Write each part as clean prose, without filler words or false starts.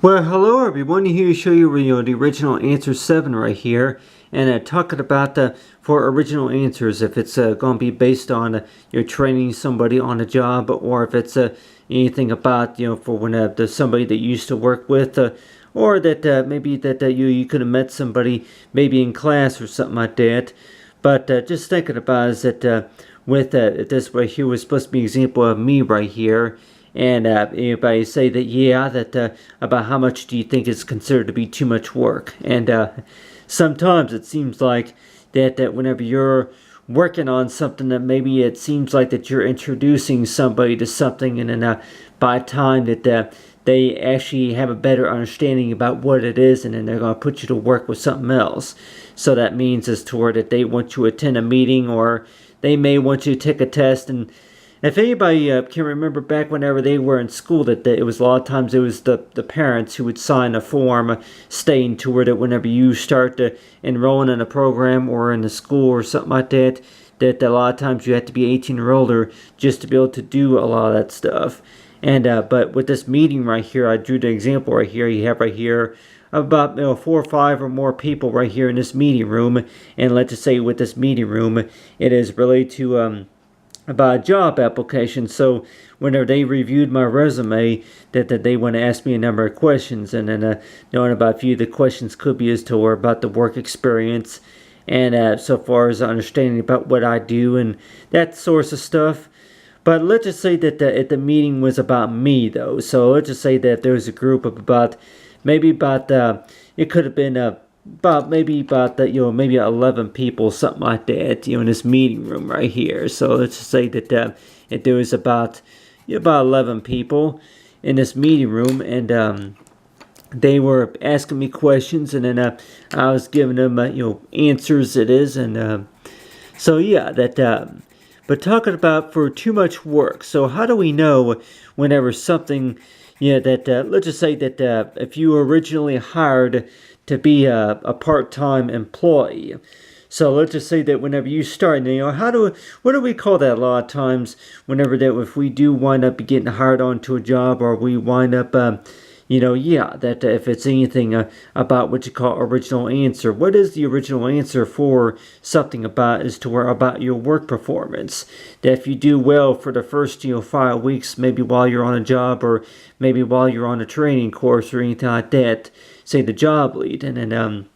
Well, hello everyone. Here to show you, the original answer 7 right here, and talking about the for original answers, if it's going to be based on you're training somebody on a job, or if it's anything about for when there's somebody that you used to work with, or that maybe that you could have met somebody maybe in class or something like that. But just thinking about is that with this right here was supposed to be an example of me right here. And anybody say that about how much do you think is considered to be too much work? And sometimes it seems like that whenever you're working on something, that maybe it seems like that you're introducing somebody to something, and then by the time that they actually have a better understanding about what it is, and then they're going to put you to work with something else. So that means as to where that they want you to attend a meeting, or they may want you to take a test. And if anybody can remember back whenever they were in school, that it was a lot of times it was the parents who would sign a form stating to where that whenever you start enrolling in a program or in a school or something like that, that a lot of times you have to be 18 or older just to be able to do a lot of that stuff. And but with this meeting right here, I drew the example right here. You have right here about 4 or 5 or more people right here in this meeting room. And let's just say with this meeting room, it is related to about a job application. So whenever they reviewed my resume, that they want to ask me a number of questions, and then knowing about a few of the questions could be as to or about the work experience, and so far as understanding about what I do and that sorts of stuff. But let's just say that the meeting was about me, though. So let's just say that there was a group of about it could have been maybe 11 people, something like that, in this meeting room right here. So let's just say that there was about 11 people in this meeting room, and they were asking me questions, and then I was giving them answers. It is, and so yeah, that. But talking about for too much work. So how do we know whenever something, that let's just say that if you were originally hired to be a part-time employee. So let's just say that whenever you start, what do we call that a lot of times? Whenever that if we do wind up getting hired onto a job, or we wind up that if it's anything about what you call original answer. What is the original answer for something about is to where about your work performance? That if you do well for the first 5 weeks, maybe while you're on a job, or maybe while you're on a training course or anything like that, say the job lead, and then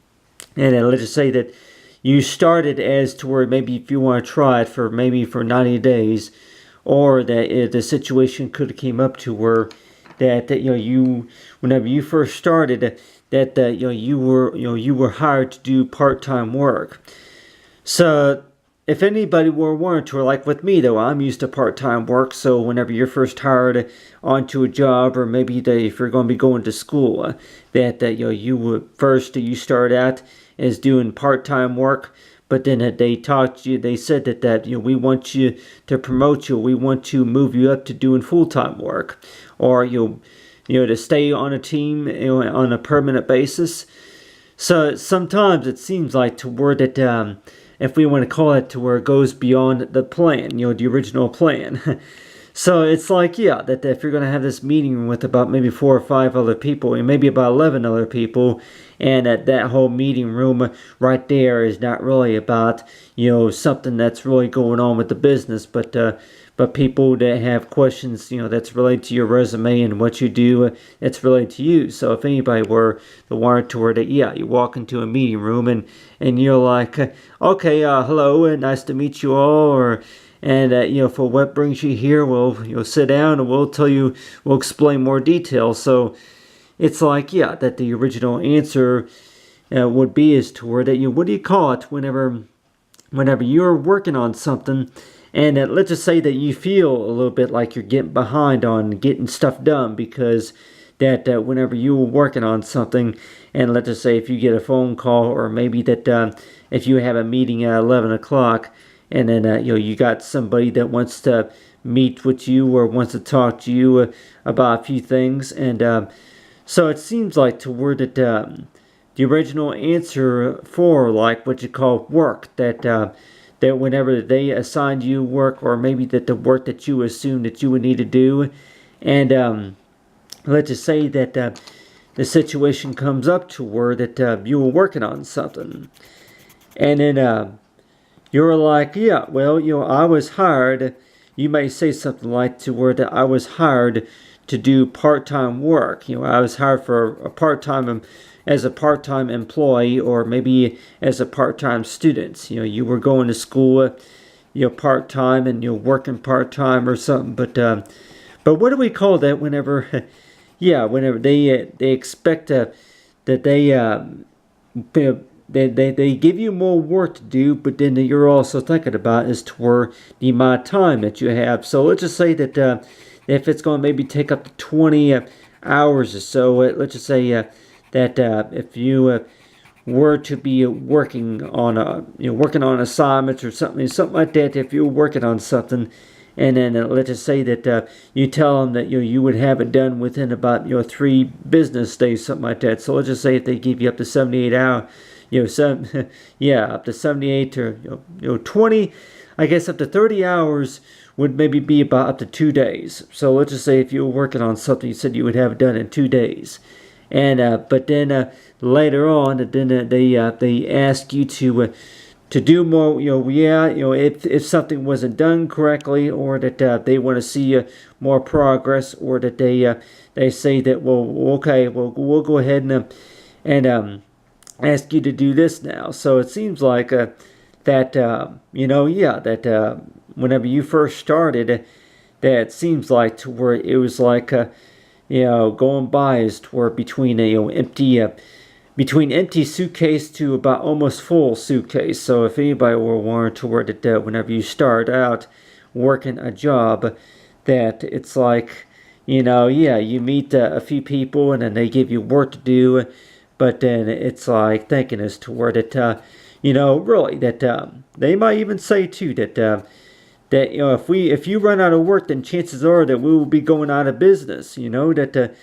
let's just say that you started as to where maybe if you want to try it for 90 days, or that the situation could have came up to where that you whenever you first started that you were hired to do part-time work. So if anybody were wanted to, like with me though, I'm used to part-time work. So whenever you're first hired onto a job, or maybe if you're going to be going to school, that you would first you start out as doing part-time work. But then they talked to you. They said that we want you to promote you. We want to move you up to doing full-time work, or to stay on a team on a permanent basis. So sometimes it seems like to where that if we want to call it to where it goes beyond the plan, the original plan. So it's like, that if you're going to have this meeting with about maybe 4 or 5 other people, and maybe about 11 other people, and that whole meeting room right there is not really about, something that's really going on with the business, but people that have questions, that's related to your resume and what you do, it's related to you. So if anybody were the one toward it, you walk into a meeting room, and you're like, okay, hello, and nice to meet you all, and for what brings you here, we'll sit down and we'll explain more details. So it's like, that the original answer would be is toward that what do you call it whenever you're working on something, and let's just say that you feel a little bit like you're getting behind on getting stuff done, because that whenever you were working on something, and let's just say if you get a phone call, or maybe that if you have a meeting at 11 o'clock, and then you got somebody that wants to meet with you or wants to talk to you about a few things, and so it seems like to word that the original answer for like what you call work, that whenever they assigned you work, or maybe that the work that you assumed that you would need to do, and let's just say that the situation comes up to where that you were working on something, and then you're like, yeah, well, I was hired. You may say something like to where that I was hired to do part-time work. I was hired for a part-time as a part-time employee, or maybe as a part-time student. You were going to school, part-time, and you're working part-time or something. But what do we call that whenever, yeah, whenever they expect that they give you more work to do, but then you're also thinking about is to where the amount of time that you have. So let's just say that if it's going to maybe take up to 20 hours or so, let's just say that if you were to be working on assignments or something like that, if you're working on something, and then let's just say that you tell them that you would have it done within about 3 business days, something like that. So let's just say if they give you up to 78 hours, up to 78 or 20, I guess up to 30 hours would maybe be about up to 2 days. So let's just say if you were working on something, you said you would have it done in 2 days. And but then later on, then they ask you to do more. If something wasn't done correctly, or that they want to see more progress, or that they say that, well, okay, well, we'll go ahead and ask you to do this now. So it seems like that whenever you first started, that seems like to where it was like going by is to where between empty suitcase to about almost full suitcase. So if anybody were warned to where that whenever you start out working a job, that it's like you meet a few people and then they give you work to do, but then it's like thinking as to where that really that they might even say too that if you run out of work, then chances are that we will be going out of business. That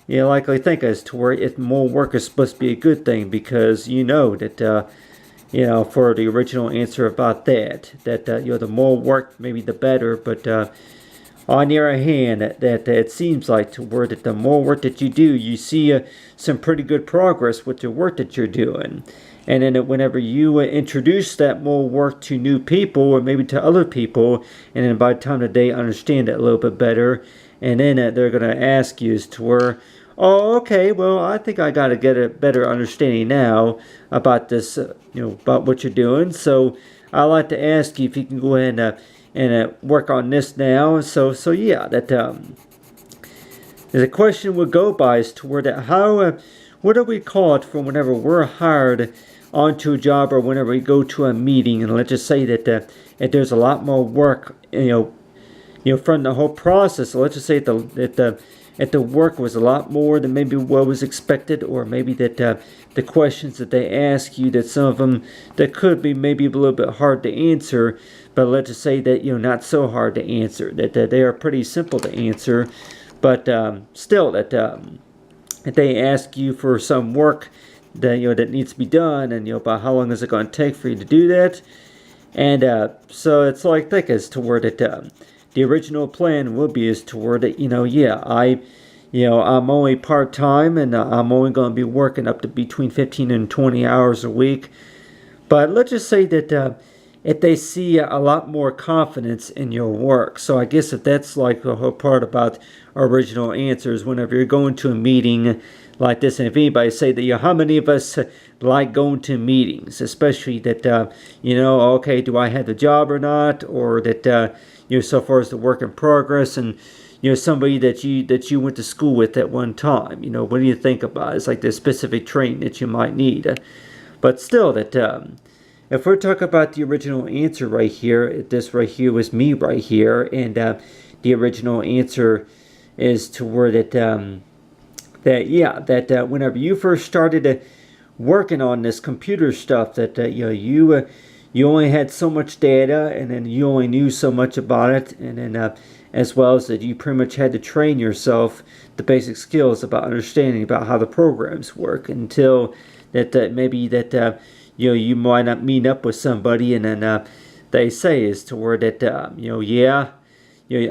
likely think as to where if more work is supposed to be a good thing, because that for the original answer about that the more work maybe the better, but on the other hand, that it seems like to where that the more work that you do, you see some pretty good progress with the work that you're doing. And then whenever you introduce that more work to new people, or maybe to other people, and then by the time that they understand it a little bit better, and then they're going to ask you as to where, oh, okay, well, I think I got to get a better understanding now about this, about what you're doing. So I'd like to ask you if you can go ahead and work on this now. So yeah, that the question would go by as to where that what do we call it for whenever we're hired onto a job, or whenever we go to a meeting, and let's just say that there's a lot more work, from the whole process. So let's just say that the work was a lot more than maybe what was expected, or maybe that the questions that they ask you, that some of them that could be maybe a little bit hard to answer, but let's just say that not so hard to answer, that they are pretty simple to answer, but still that if they ask you for some work that that needs to be done, and about how long is it going to take for you to do that, and so it's like that as to where that the original plan will be is to where that I'm only part-time, and I'm only going to be working up to between 15 and 20 hours a week. But let's just say that if they see a lot more confidence in your work. So I guess if that's like the whole part about original answers, whenever you're going to a meeting like this, and if anybody say that, how many of us like going to meetings, especially that, okay, do I have the job or not, or that, so far as the work in progress, and somebody that you went to school with at one time, what do you think about it? It's like the specific training that you might need, but still that if we're talking about the original answer right here, this right here was me right here, and the original answer is to where that whenever you first started working on this computer stuff, that you only had so much data, and then you only knew so much about it, and then as well as that you pretty much had to train yourself the basic skills about understanding about how the programs work, until that maybe that you might not meet up with somebody, and then they say is to where that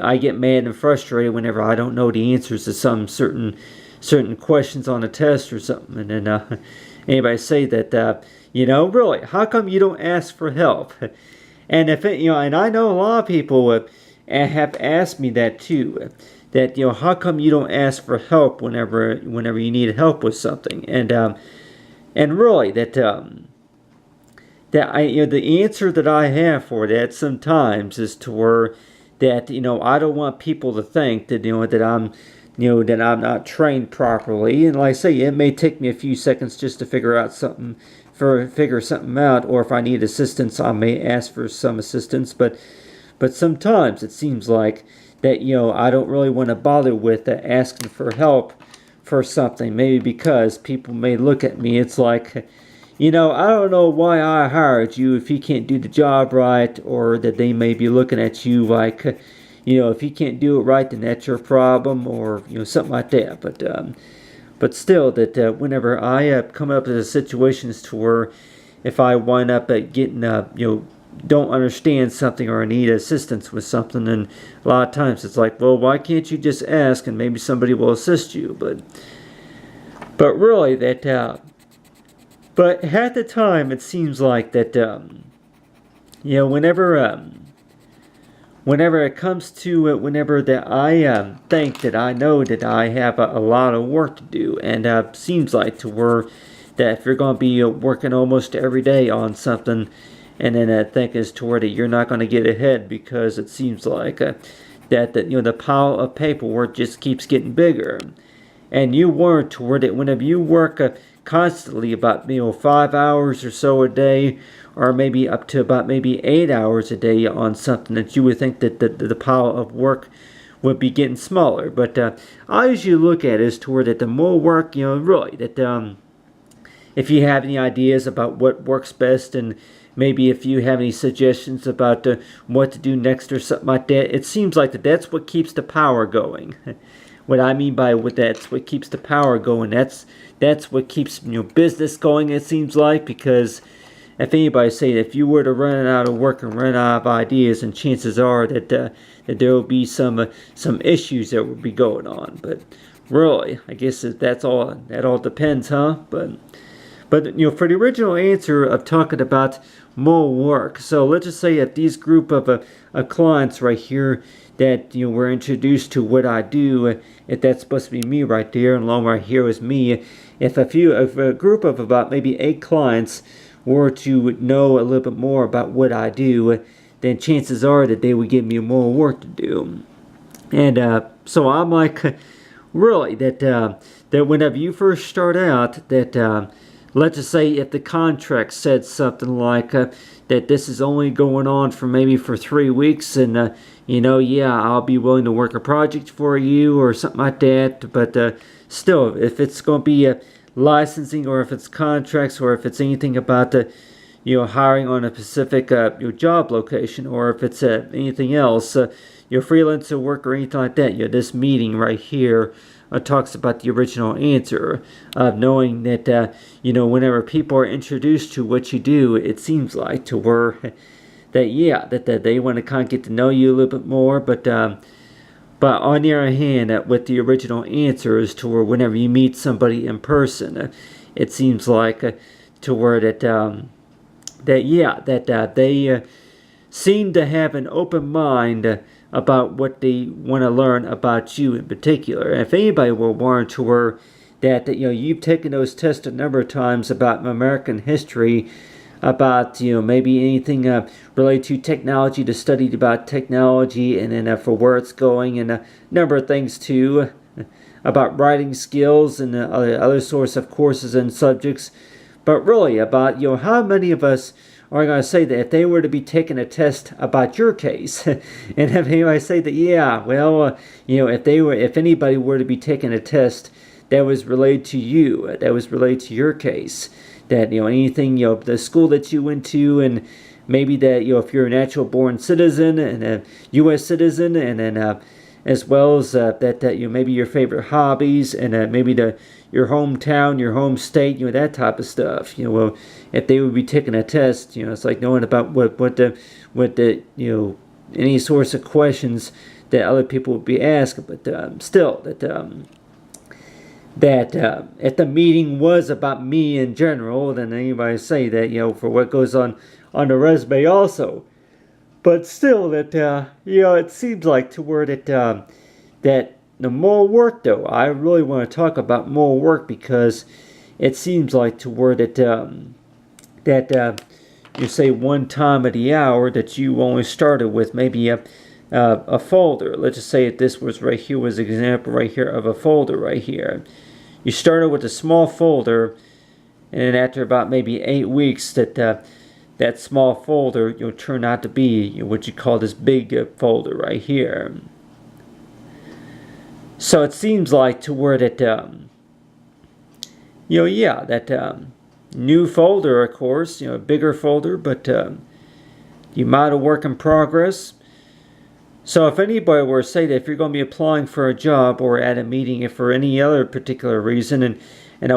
I get mad and frustrated whenever I don't know the answers to some certain certain questions on a test or something, and then anybody say that really, how come you don't ask for help? And if it, and I know a lot of people have asked me that too. That how come you don't ask for help whenever you need help with something? And really that the answer that I have for that sometimes is to where that I don't want people to think that that I'm not trained properly. And like I say, it may take me a few seconds just to figure something out, or if I need assistance, I may ask for some assistance. But sometimes it seems like that I don't really want to bother with asking for help for something. Maybe because people may look at me. It's like, I don't know why I hired you if you can't do the job right, or that they may be looking at you like, if you can't do it right, then that's your problem, or something like that. But still, that whenever I come up with situations to where if I wind up at getting don't understand something or need assistance with something, and a lot of times it's like, well, why can't you just ask and maybe somebody will assist you? But really that. But at the time, it seems like that, whenever it comes to it, whenever that I think that I know that I have a lot of work to do, and seems like to where that if you're going to be working almost every day on something, and then I think is to where that you're not going to get ahead because it seems like that the pile of paperwork just keeps getting bigger. And you weren't toward it whenever you work constantly about 5 hours or so a day, or maybe up to about maybe 8 hours a day on something, that you would think that the pile of work would be getting smaller. But I usually look at it as toward that the more work, really that if you have any ideas about what works best, and maybe if you have any suggestions about what to do next or something like that, it seems like that's what keeps the power going. What I mean by that's what keeps the power going. That's what keeps business going. It seems like, because if anybody say that if you were to run out of work and run out of ideas, and chances are that there will be some issues that will be going on. But really, I guess that all depends, huh? But for the original answer of talking about more work, so let's just say that these group of clients right here that were introduced to what I do, if that's supposed to be me right there, and along right here is me. If a group of about maybe 8 clients were to know a little bit more about what I do, then chances are that they would give me more work to do. And so I'm like, really, that whenever you first start out, that let's just say if the contract said something like that this is only going on for 3 weeks, and I'll be willing to work a project for you or something like that. But still, if it's going to be licensing, or if it's contracts, or if it's anything about hiring on a specific your job location, or if it's anything else, your freelancer work or anything like that, this meeting right here talks about the original answer of knowing that whenever people are introduced to what you do, it seems like to where that they want to kind of get to know you a little bit more. But on the other hand, with the original answer is to where whenever you meet somebody in person, it seems like to where that they seem to have an open mind about what they want to learn about you in particular. And if anybody were warned to where that you've taken those tests a number of times about American history, about maybe anything related to technology, to study about technology, and then for where it's going, and a number of things too, about writing skills and other sorts of courses and subjects. But really about how many of us are going to say that if they were to be taking a test about your case, and have anybody say that if anybody were to be taking a test that was related to you, that was related to your case, that anything the school that you went to, and maybe that if you're a natural born citizen and a U.S. citizen, and then as well as that maybe your favorite hobbies, and maybe your hometown, your home state, that type of stuff. Well, if they would be taking a test, it's like knowing about what the any sorts of questions that other people would be asked. But still, that if the meeting was about me in general, then anybody say that, for what goes on the resume also. But still, that it seems like to where that the more work, though, I really want to talk about more work, because it seems like to where that you say one time of the hour that you only started with maybe a folder. Let's just say that this was right here was an example right here of a folder right here. You started with a small folder, and after about maybe 8 weeks, that small folder turn out to be what you call this big folder right here. So it seems like to where that that new folder, of course, a bigger folder, but you might have work in progress. So if anybody were to say that if you're going to be applying for a job or at a meeting for any other particular reason, and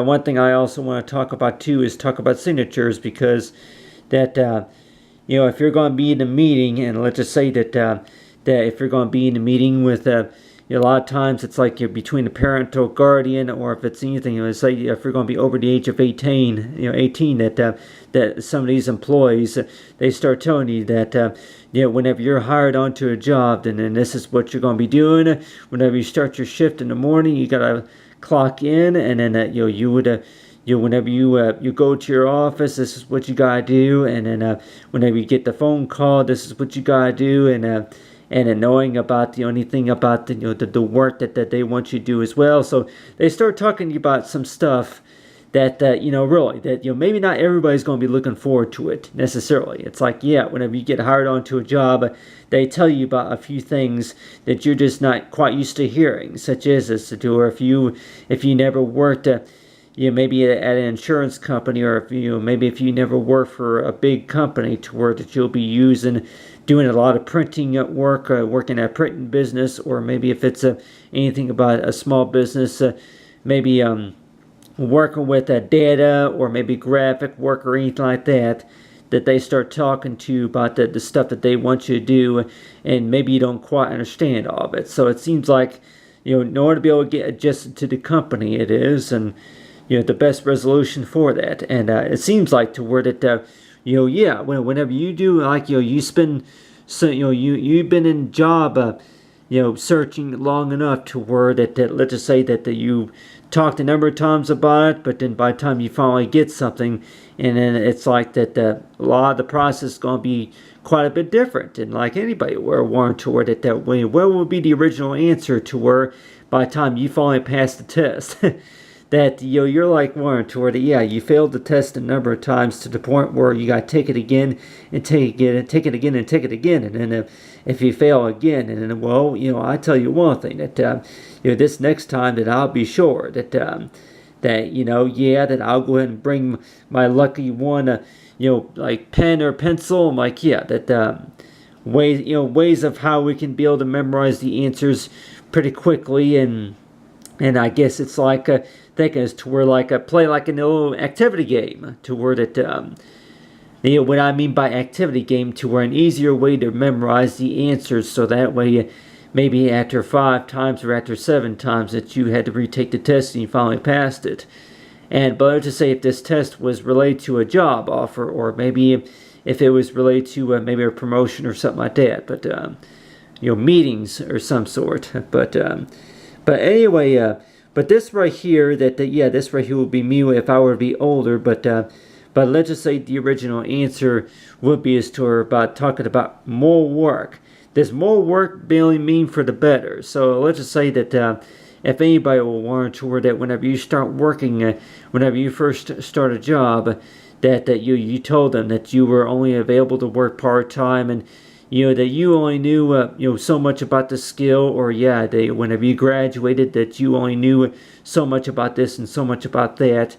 one thing I also want to talk about too is talk about signatures, because that if you're going to be in a meeting, and let's just say that if you're going to be in a meeting with a lot of times it's like you're between a parental guardian, or if it's anything, say if you're going to be over the age of 18, that some of these employees, they start telling you that whenever you're hired onto a job, then this is what you're going to be doing. Whenever you start your shift in the morning, you got to clock in, and then you would. Whenever you go to your office, this is what you gotta do, and then whenever you get the phone call, this is what you gotta do, and then knowing about the only thing about the work that they want you to do as well. So they start talking to you about some stuff that really that maybe not everybody's going to be looking forward to it necessarily. It's like, whenever you get hired onto a job, they tell you about a few things that you're just not quite used to hearing, such as this, or if you never worked maybe at an insurance company, or if you never work for a big company to where that you'll be doing a lot of printing at work, working at a printing business, or maybe if it's anything about a small business, maybe working with data, or maybe graphic work or anything like that they start talking to you about the stuff that they want you to do, and maybe you don't quite understand all of it. So it seems like in order to be able to get adjusted to the company, it is, and the best resolution for that. And it seems like to where that whenever you do, like you spend, so you've been in job searching long enough to where that let's just say that you talked a number of times about it, but then by the time you finally get something, and then it's like that a lot of the process is going to be quite a bit different. And like anybody, we're warned toward it that way. What will be the original answer to where by the time you finally pass the test? That you're like warned toward it. You failed the test a number of times to the point where you got to take it again and take it again and take it again and take it again. And then if you fail again, and then I tell you one thing, that this next time that I'll be sure that that I'll go ahead and bring my lucky one like pen or pencil. I'm like that ways of how we can be able to memorize the answers pretty quickly. And I guess it's like thinking is to where play like a little activity game, to where that what I mean by activity game, to where an easier way to memorize the answers, so that way maybe after 5 times or after 7 times that you had to retake the test and you finally passed it. And but let's just say if this test was related to a job offer, or maybe if it was related to maybe a promotion or something like that, but meetings or some sort, but anyway, but this right here, this right here would be me if I were to be older, but let's just say the original answer would be as to about talking about more work. Does more work really mean for the better? So let's just say that if anybody will warrant toward that whenever you start working, whenever you first start a job, that you told them that you were only available to work part-time, and that you only knew so much about the skill, or whenever you graduated, that you only knew so much about this and so much about that.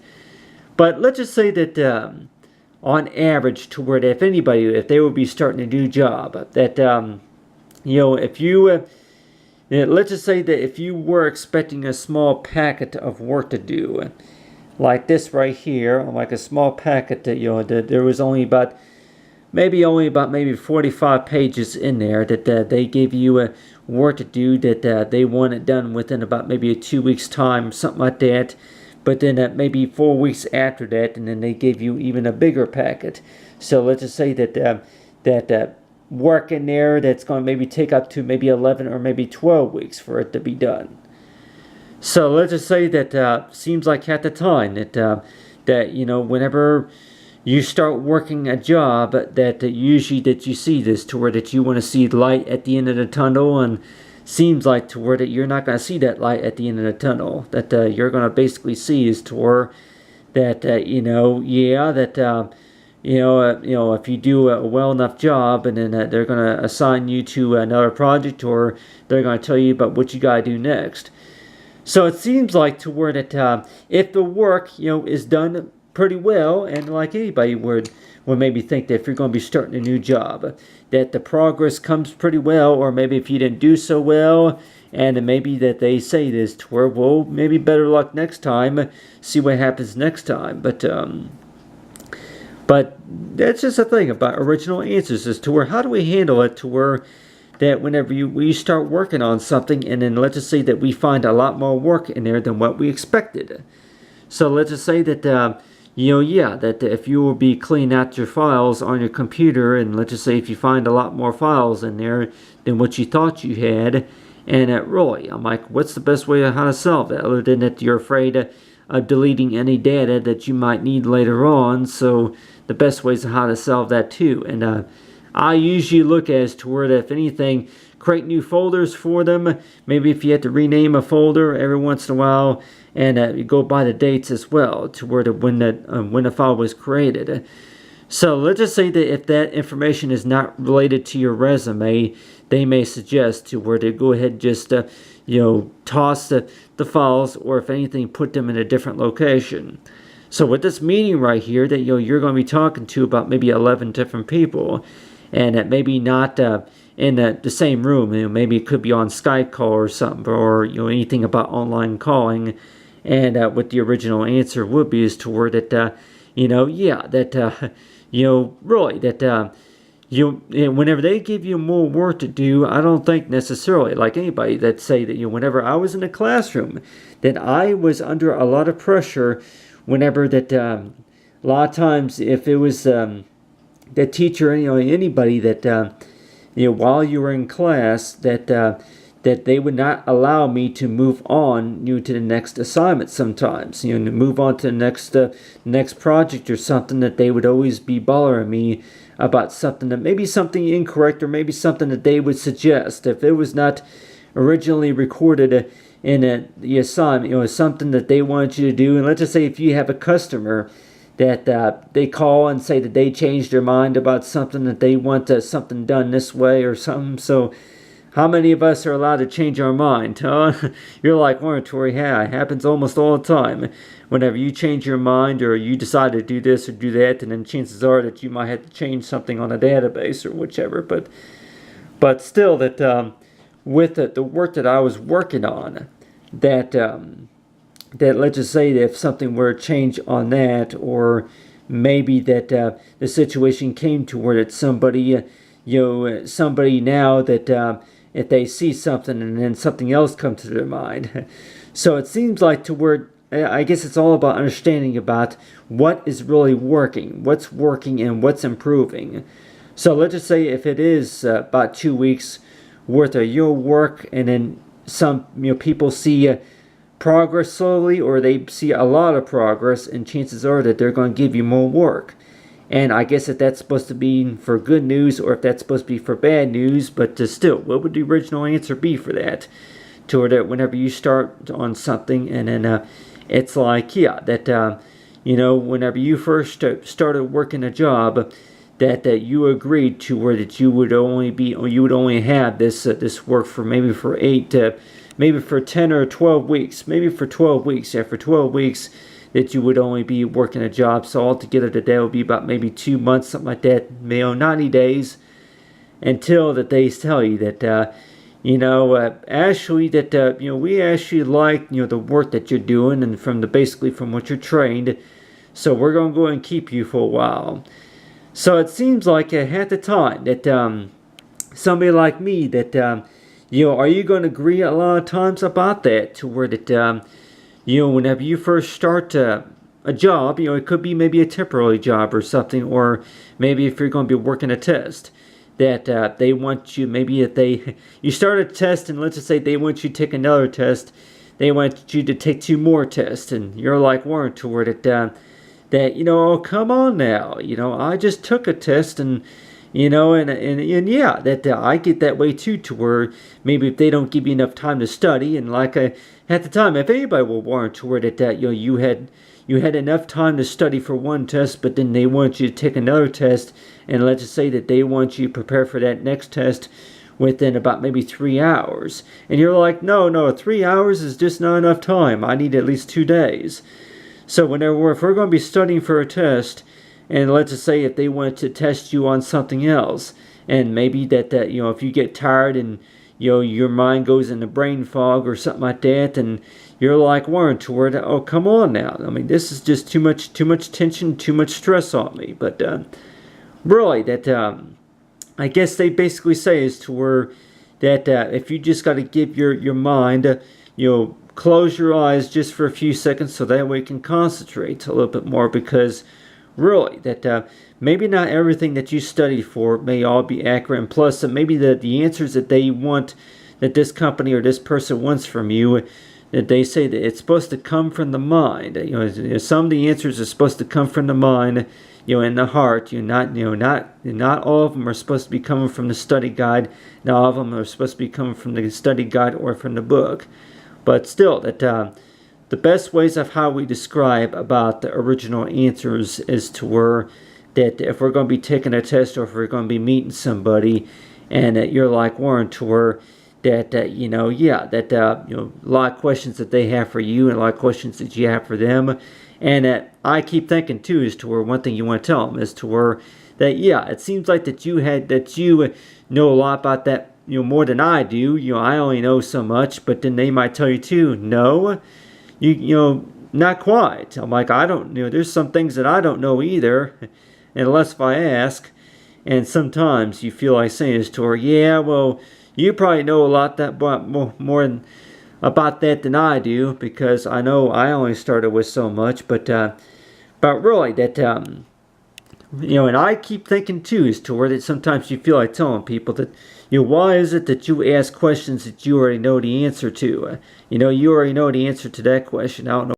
But let's just say that on average, to where if anybody, if they would be starting a new job, that if you let's just say that if you were expecting a small packet of work to do, like this right here, like a small packet that that there was only about maybe only about maybe 45 pages in there that they give you a work to do that they want it done within about maybe a 2 weeks time, something like that. But then maybe 4 weeks after that, and then they give you even a bigger packet. So let's just say that work in there that's going to maybe take up to maybe 11 or maybe 12 weeks for it to be done. So let's just say that seems like at the time that whenever you start working a job, that usually that you see this to where that you want to see light at the end of the tunnel, and seems like to where that you're not going to see that light at the end of the tunnel. That you're going to basically see is to where that if you do a well enough job, and then they're going to assign you to another project, or they're going to tell you about what you got to do next. So it seems like to where that if the work is done pretty well, and like anybody would maybe think that if you're going to be starting a new job, that the progress comes pretty well, or maybe if you didn't do so well, and maybe that they say this to where, well, maybe better luck next time, see what happens next time. But that's just the thing about original answers, is to where how do we handle it to where that whenever we start working on something, and then let's just say that we find a lot more work in there than what we expected. So let's just say that that if you will be cleaning out your files on your computer, and let's just say if you find a lot more files in there than what you thought you had, and really, I'm like, what's the best way of how to solve that, other than that you're afraid of deleting any data that you might need later on? So the best ways of how to solve that too. And I usually look as to where that, if anything, create new folders for them. Maybe if you have to rename a folder every once in a while, and you go by the dates as well to where when the file was created. So let's just say that if that information is not related to your resume, they may suggest to where to go ahead and just toss the files, or if anything, put them in a different location. So with this meeting right here, that you're going to be talking to about maybe 11 different people, and that maybe not in the same room. Maybe it could be on Skype call or something, or anything about online calling. And what the original answer would be is toward that really that whenever they give you more work to do, I don't think necessarily, like anybody that say that whenever I was in the classroom, that I was under a lot of pressure. Whenever that a lot of times if it was the teacher, anybody that while you were in class, that they would not allow me to move on to the next assignment sometimes, to move on to the next project or something, that they would always be bothering me about something, that maybe something incorrect, or maybe something that they would suggest if it was not originally recorded in the assignment, something that they wanted you to do. And let's just say if you have a customer that they call and say that they changed their mind about something, that they want something done this way or something. So how many of us are allowed to change our mind? Huh? You're like, well, Tori, yeah, it happens almost all the time. Whenever you change your mind, or you decide to do this or do that, and then chances are that you might have to change something on a database or whichever. But still, that with the work that I was working on, that let's just say that if something were to change on that, or maybe that the situation came to where it's somebody now that if they see something and then something else comes to their mind. So it seems like to where, I guess it's all about understanding about what is really working, what's working and what's improving. So let's just say if it is about 2 weeks worth of your work, and then some people see progress slowly, or they see a lot of progress, and chances are that they're going to give you more work. And I guess if that's supposed to be for good news, or if that's supposed to be for bad news, but still, what would the original answer be for that? To that whenever you start on something, and then it's like, whenever you first started working a job, that you agreed to where that you would only have this work for maybe for 10 or 12 weeks, maybe for 12 weeks. After 12 weeks, that you would only be working a job. So altogether, that would be about maybe 2 months, something like that, 90 days, until that they tell you that, actually, that, we actually like, the work that you're doing, and basically from what you're trained, so we're going to go and keep you for a while. So it seems like at the time that somebody like me that are you going to agree a lot of times about that to where that whenever you first start a job, it could be maybe a temporary job or something, or maybe if you're going to be working a test that they want you, maybe if you start a test and let's just say they want you to take another test, they want you to take 2 more tests, and you're like Warren toward it that oh, come on now, I just took a test, and and yeah, that I get that way too, to where maybe if they don't give you enough time to study, and like at the time, if anybody will warrant toward it that you had enough time to study for one test, but then they want you to take another test, and let's just say that they want you to prepare for that next test within about maybe 3 hours, and you're like, no, 3 hours is just not enough time. I need at least 2 days. So if we're going to be studying for a test, and let's just say if they wanted to test you on something else, and maybe that if you get tired and your mind goes into brain fog or something like that, and you're like Warren toward, oh, come on now. I mean, this is just too much tension, too much stress on me. But really, that I guess they basically say is to where that if you just got to give your mind, close your eyes just for a few seconds so that way you can concentrate a little bit more, because really that maybe not everything that you studied for may all be accurate, and plus maybe the answers that they want, that this company or this person wants from you, that they say that it's supposed to come from the mind. Some of the answers are supposed to come from the mind, in the heart. Not all of them are supposed to be coming from the study guide. Not all of them are supposed to be coming from the study guide or from the book. But still, that the best ways of how we describe about the original answers is to where that if we're going to be taking a test, or if we're going to be meeting somebody, and you're like Warren, to where that a lot of questions that they have for you and a lot of questions that you have for them, and I keep thinking too is to where one thing you want to tell them is to where that it seems like that you know a lot about that, more than I do. I only know so much, but then they might tell you too, no, not quite. I'm like, I don't know. There's some things that I don't know either, unless if I ask. And sometimes you feel like saying this to her, yeah, well, you probably know a lot that more about that than I do, because I know I only started with so much. But really that and I keep thinking too is to where that sometimes you feel like telling people that why is it that you ask questions that you already know the answer to? You already know the answer to that question. I don't know